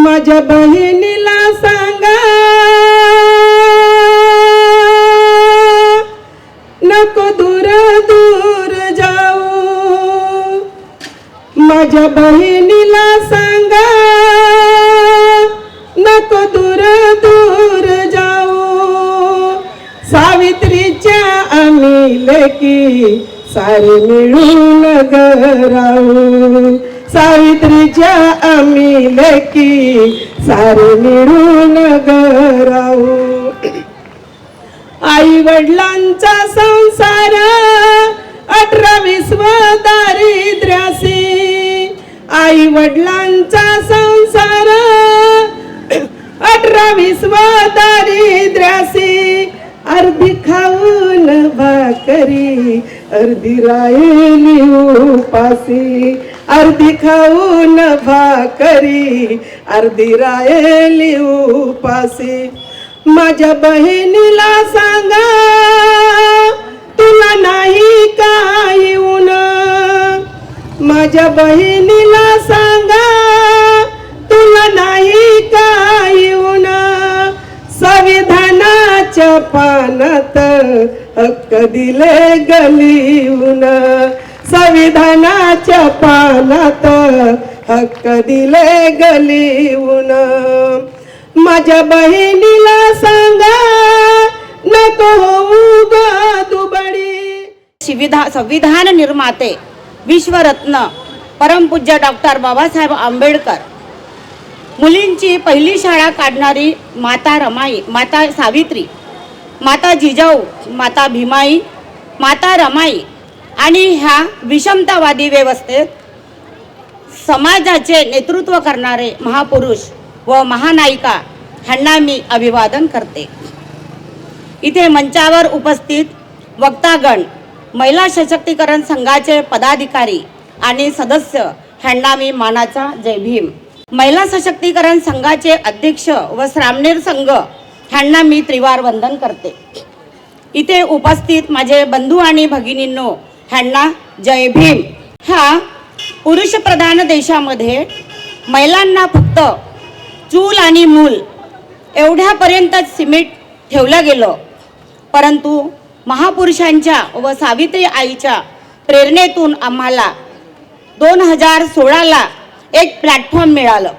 माझ्या बहिणीला सांगा नको दूर दूर जाऊ, माझ्या बहिणीला सांगा नको दूर दूर जाऊ, सावित्रीच्या आम्ही लेकी सारे मिळून राहू, सावित्रीच्या आम्ही लेकी सारे मिळून राहू। आई वडिलांचा संसार 18-20 दारिद्र्यासी, आई वडिलांचा संसार 18-20 दारिद्र्यासी, अर्धी खाऊन भाकरी अर्धी राहिली उपासी, अर्धी खाऊन भाकरी अर्धी राहिली उपासी। माझ्या बहिणीला सांगा तुला नाही काही ऊन, माझ्या बहिणीला सांगा तुला नाही काही ऊन, संविधानाच्या पानात हक्क दिले गलिवून, संविधानाच्या पानात हक्क दिले गलिवून। माझ्या बहिणीला सांगा नको होऊ ग दुबळी। संविधान निर्माते विश्वरत्न परमपूज्य डॉक्टर बाबासाहेब आंबेडकर, मुलींची पहिली शाळा काढणारी माता रमाई, माता सावित्री, माता जिजाऊ, माता भीमाई, माता रमाई आणि ह्या विषमतावादी व्यवस्थेत समाजाचे नेतृत्व करणारे महापुरुष व महानायिका ह्यांना मी अभिवादन करते। इथे मंचावर उपस्थित वक्तागण, महिला सशक्तीकरण संघाचे पदाधिकारी आणि सदस्य ह्यांना मी मानाचा जय भीम। महिला सशक्तीकरण संघाचे अध्यक्ष व श्रामणेर संघ ह्यांना मी त्रिवार वंदन करते। इथे उपस्थित माझे बंधू आणि भगिनींनो ह्यांना जय भीम। ह्या पुरुषप्रधान देशामध्ये महिलांना फक्त चूल आणि मूल एवढ्यापर्यंतच सीमित ठेवलं गेलं, परंतु महापुरुषांच्या व सावित्री आईच्या प्रेरणेतून आम्हाला 2016ला एक प्लॅटफॉर्म मिळालं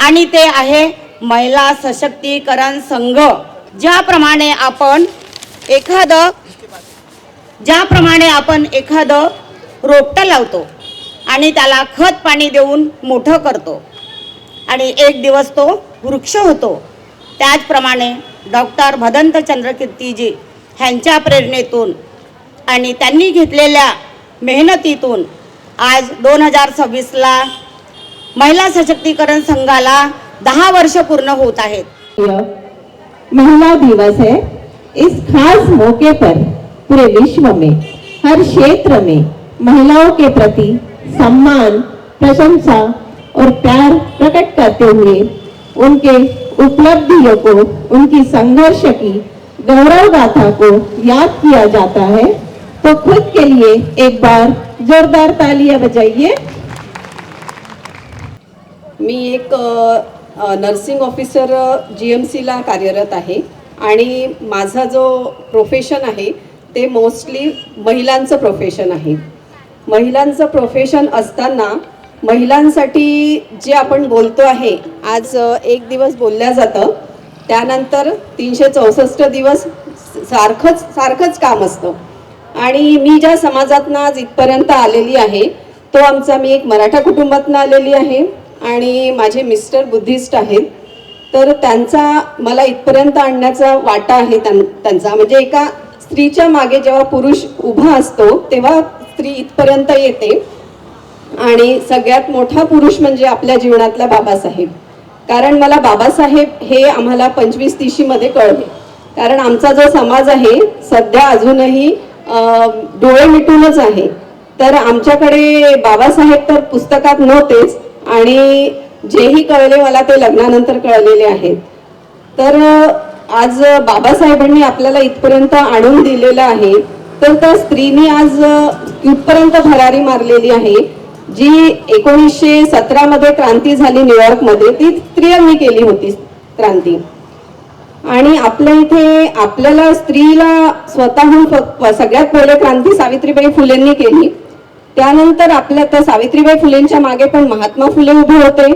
आणि ते आहे महिला सशक्तीकरण संघ। ज्याप्रमाणे आपण एखादं रोपटं लावतो आणि त्याला खत पाणी देऊन मोठं करतो आणि एक दिवस तो वृक्ष होतो, त्याचप्रमाणे डॉक्टर भदंत कीर्तीजी ह्यांच्या प्रेरणेतून आणि त्यांनी घेतलेल्या मेहनतीतून आज 2026ला महिला सशक्तीकरण संघाला 10 वर्ष पूर्ण होत आहेत। महिला दिवस है। इस खास मौके पर पूरे विश्व में हर क्षेत्र में महिलाओं के प्रति सम्मान, प्रशंसा और प्यार प्रकट करते हुए उनके उपलब्धियों को, उनकी संघर्ष की गौरव गाथा को याद किया जाता है। तो खुद के लिए एक बार जोरदार तालियां बजाइए। मी एक नर्सिंग ऑफिसर GMCला कार्यरत आहे आणि माझा जो प्रोफेशन आहे ते मोस्टली महिलांचं प्रोफेशन आहे। महिलांचं प्रोफेशन असताना महिलांसाठी जे आपण बोलतो आहे, आज एक दिवस बोलल्या जातं, त्यानंतर 364 दिवस सारखंच काम असतं। आणि मी ज्या समाजातनं आज इथपर्यंत आलेली आहे तो मी एक मराठा कुटुंबातनं आलेली आहे आणि माझे मिस्टर बुद्धिस्ट आहेत, तर त्यांचा मला इथपर्यंत आणण्याचा वाटा आहे त्यांचा। म्हणजे एका स्त्रीच्या मागे जेव्हा पुरुष उभा असतो तेव्हा स्त्री इथपर्यंत येते आणि सगळ्यात मोठा पुरुष म्हणजे आपल्या जीवनातला बाबासाहेब। कारण मला बाबासाहेब हे आम्हाला 25-30 मध्ये कळले, कारण आमचा जो समाज आहे सध्या अजूनही डोळे मिटूनच आहे। तर आमच्याकडे बाबासाहेब तर पुस्तकात नव्हतेच आणि जेही कळले मला ते लग्नानंतर कळलेले आहेत। तर आज बाबासाहेबांनी आपल्याला इथपर्यंत आणून दिलेलं आहे, तर त्या स्त्रीने आज इथपर्यंत भरारी मारलेली आहे। जी 1917 मध्ये क्रांती झाली न्यूयॉर्कमध्ये, ती स्त्रियांनी केली होती क्रांती. आणि आपल्या इथे आपल्याला स्त्रीला स्वतःहून सगळ्यात पहिले क्रांती सावित्रीबाई फुलेंनी केली. त्यानंतर आपल्या त्या सावित्रीबाई फुलेंच्या मागे पण महात्मा फुले उभे होते.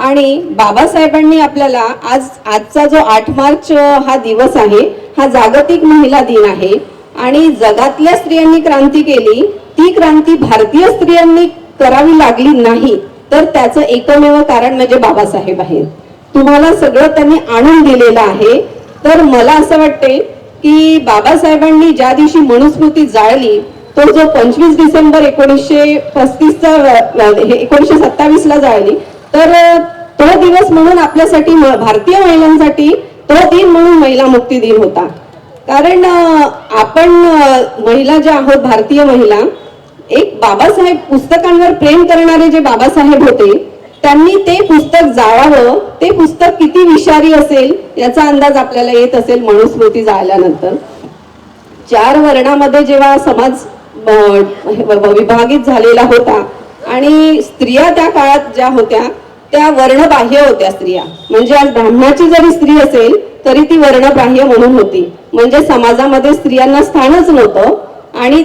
आणि बाबासाहेबांनी आपल्याला आजचा जो 8 मार्च हा दिवस आहे, हा जागतिक महिला दिन आहे. आणि जगातल्या स्त्रियांनी क्रांती केली, ती क्रांती भारतीय स्त्रियांनी करावी लागली नाही, तर त्याचं एकमेव कारण म्हणजे बाबासाहेब आहेत. तुम्हाला सगळं त्यांनी आणून दिलेलं आहे. तर मला असं वाटते की बाबासाहेबांनी ज्या दिवशी मनुस्मृती जाळली, तो जो 25 डिसेंबर 1927 ला जाळली, तर तो दिवस म्हणून आपल्यासाठी भारतीय महिलांसाठी तो दिन म्हणून महिला मुक्ती दिन होता. कारण आपण महिला ज्या आहोत, भारतीय महिला, एक बाबासाहेब पुस्तकांवर प्रेम करणारे जे बाबासाहेब होते, त्यांनी ते पुस्तक जाळावं. ते पुस्तक किती विषारी असेल याचा अंदाज आपल्याला येत असेल मनुस्मृती जाळल्यानंतर. 4 वर्णामध्ये जेव्हा समाज विभागित झालेला होता आणि स्त्रिया त्या काळात ज्या होत्या त्या वर्णबाह्य होत्या स्त्रिया. म्हणजे आज ब्राह्मणाची जरी स्त्री असेल तरी ती वर्णबाह्य म्हणून होती. म्हणजे समाजामध्ये स्त्रियांना स्थानच नव्हतं. आणि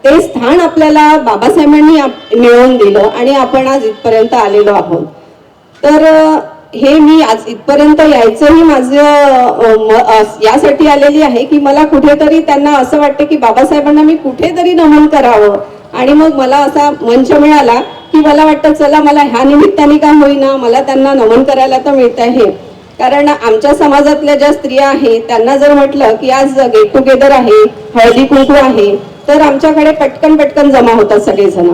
ते स्थान आपल्याला बाबासाहेबांनी मिळवून दिलं आणि आपण आज इथपर्यंत आलेलो आहोत. तर हे मी आज इथपर्यंत यायचंही माझं यासाठी आलेली आहे की मला कुठेतरी त्यांना असं वाटतं की बाबासाहेबांना मी कुठेतरी नमन करावं. आणि मग मला असा मंच मिळाला की मला वाटतं चला, मला ह्या निमित्ताने का होईना मला त्यांना नमन करायला तर मिळत आहे. कारण आमच्या समाजातल्या ज्या स्त्रिया आहेत त्यांना जर म्हटलं की आज गेट टुगेदर आहे, हळदी कुंकू आहे, तर आमच्याकडे पटकन जमा होतात सगळेजण.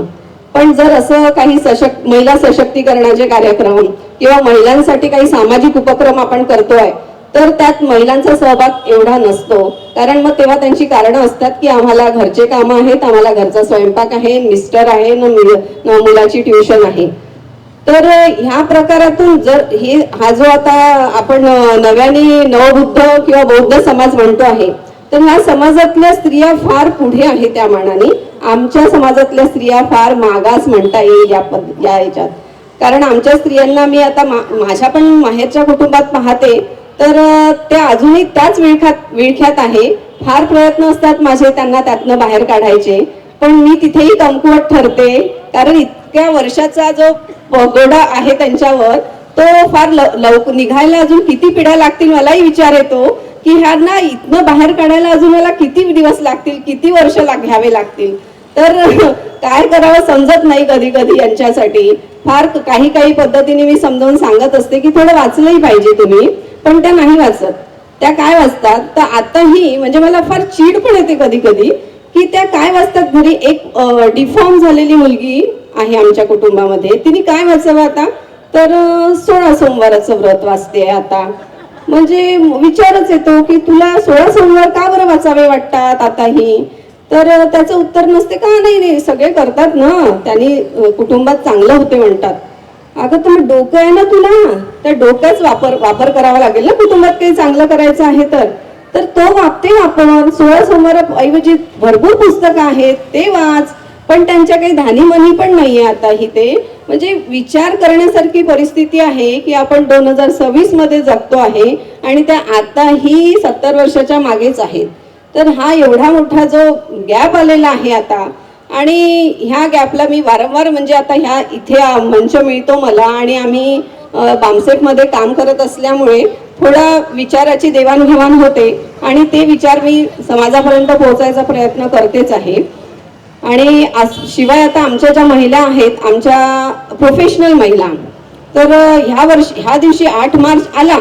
पण जर असं काही महिला सशक्तीकरणाचे कार्यक्रम किंवा महिलांसाठी काही सामाजिक उपक्रम आपण करतोय, तर त्यात महिलांचा सहभाग एवढा नसतो. कारण मग तेव्हा त्यांची कारणं असतात की आम्हाला घरचे कामं आहेत, आम्हाला घरचा स्वयंपाक आहे, मिस्टर आहे, मुलाची ट्युशन आहे. तर ह्या प्रकारातून जर हा जो आता आपण नव्याने नवबुद्ध किंवा बौद्ध समाज म्हणतो आहे, तर ह्या समाजातल्या स्त्रिया फार पुढे आहे त्या मानाने. आमच्या समाजातल्या स्त्रिया फार मागास म्हणता येईल या ह्याच्यात. कारण आमच्या स्त्रियांना मी आता माझ्या पण माहेरच्या कुटुंबात पाहते, तर त्या अजूनही त्याच विळख्यात आहे. फार प्रयत्न असतात माझे त्यांना त्यातनं बाहेर काढायचे, पण मी तिथेही कमकुवत ठरते. कारण इतक्या वर्षाचा जो पगोडा आहे त्यांच्यावर, तो फार निघायला अजून किती पिढ्या लागतील मलाही विचार येतो की ह्यांना इथनं बाहेर काढायला अजून मला किती दिवस लागतील, किती वर्ष घ्यावे लागतील. तर काय करावं समजत नाही कधी कधी यांच्यासाठी. फार काही पद्धतीने मी समजावून सांगत असते की थोडं वाचलंही पाहिजे तुम्ही, पण त्या नाही वाचत. त्या काय वाचतात तर आताही म्हणजे मला फार चीड पण येते कधी कधी की त्या काय वाचतात. घरी एक डिफॉर्म झालेली मुलगी आहे आमच्या कुटुंबामध्ये, तिने काय वाचावं आता, तर 16 सोमवाराचं व्रत वाचते आता. म्हणजे विचारच येतो की तुला 16 सोमवार का बरं वाचावे वाटतात आताही. तर त्याचं उत्तर नसते का नाही सगळे करतात ना, त्यांनी कुटुंबात चांगलं होते म्हणतात. अगं तुम्ही डोकं आहे ना तुला, त्या डोक्याच वापर करावा लागेल ना कुटुंबात काही चांगलं करायचं आहे तर तो वापर 16 सोमवाराऐवजी भरपूर पुस्तकं आहेत ते वाच. पण त्यांच्या काही धानीमनी पण नाहीये आताही. ते म्हणजे विचार करण्यासारखी परिस्थिती आहे की आपण 2026 मध्ये जगतो आहे आणि त्या आताही 70 वर्षाच्या मागेच आहेत. तर हा एवढा मोठा जो गॅप आलेला आहे आता, आणि ह्या गॅपला मी वारंवार म्हणजे आता ह्या इथे मंच मिळतो मला आणि आम्ही बामसेफमध्ये काम करत असल्यामुळे थोडा विचाराची देवाणघेवाण होते आणि ते विचार मी समाजापर्यंत पोहोचायचा प्रयत्न करतेच आहे. आणि शिवाय आता आमच्या ज्या महिला आहेत, आमच्या प्रोफेशनल महिला, तर ह्या दिवशी 8 मार्च आला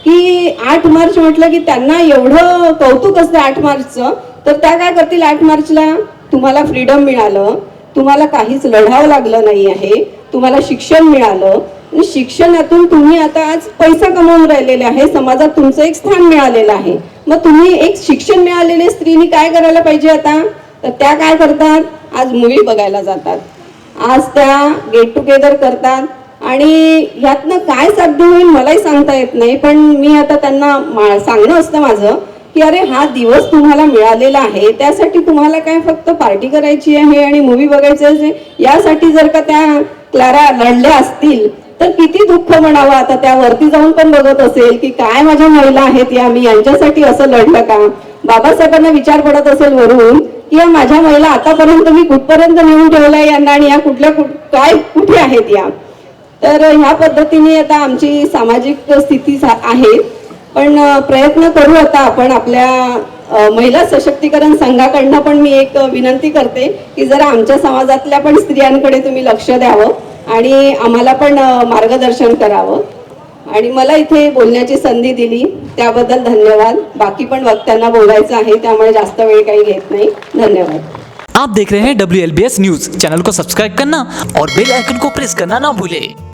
की 8 मार्च म्हटलं की त्यांना एवढं कौतुक असतं 8 मार्चचं. तर त्या काय करतील 8 मार्चला, तुम्हाला फ्रीडम मिळालं, तुम्हाला काहीच लढावं लागलं नाही आहे, तुम्हाला शिक्षण मिळालं, शिक्षणातून तुम्ही आता आज पैसा कमवून राहिलेले आहे, समाजात तुमचं एक स्थान मिळालेलं आहे. मग तुम्ही एक शिक्षण मिळालेले स्त्रीनी काय करायला पाहिजे आता, तर त्या काय करतात, आज मूवी बघायला जातात, आज त्या गेट टुगेदर करतात. आणि यातनं काय साध्य होईल मलाही सांगता येत नाही, पण मी आता त्यांना सांगणं असतं माझं की अरे हा दिवस तुम्हाला मिळालेला आहे, त्यासाठी तुम्हाला काय फक्त पार्टी करायची आहे आणि मूवी बघायची आहे, यासाठी जर का त्या क्लारा लढल्या असतील तर किती दुःख म्हणावं. आता त्या वरती जाऊन पण बघत असेल की काय माझ्या महिला आहेत या, मी यांच्यासाठी असं लढलं का. बाबासाहेबांना विचार पडत असेल वरून की या माझ्या महिला आतापर्यंत मी कुठपर्यंत नेऊन ठेवलाय यांना आणि या काय कुठे आहेत या. तर ह्या पद्धतीने आता आमची सामाजिक स्थिती आहे. पण प्रयत्न करू आता आपण आपल्या महिला सशक्तीकरण संघाकडनं पण मी एक विनंती करते की जरा आमच्या समाजातल्या पण स्त्रियांकडे तुम्ही लक्ष द्यावं आणि आम्हाला पण मार्गदर्शन करावं. आणि मला इथे बोलण्याची संधी दिली त्याबद्दल धन्यवाद. बाकी पण वक्त्यांना बोलायचं आहे त्यामुळे जास्त वेळ काही घेत नाही. धन्यवाद. आप देख रहे हैं WLBS न्यूज। चैनल को सब्सक्राइब करना और बेल आइकन को प्रेस करना ना भूलें।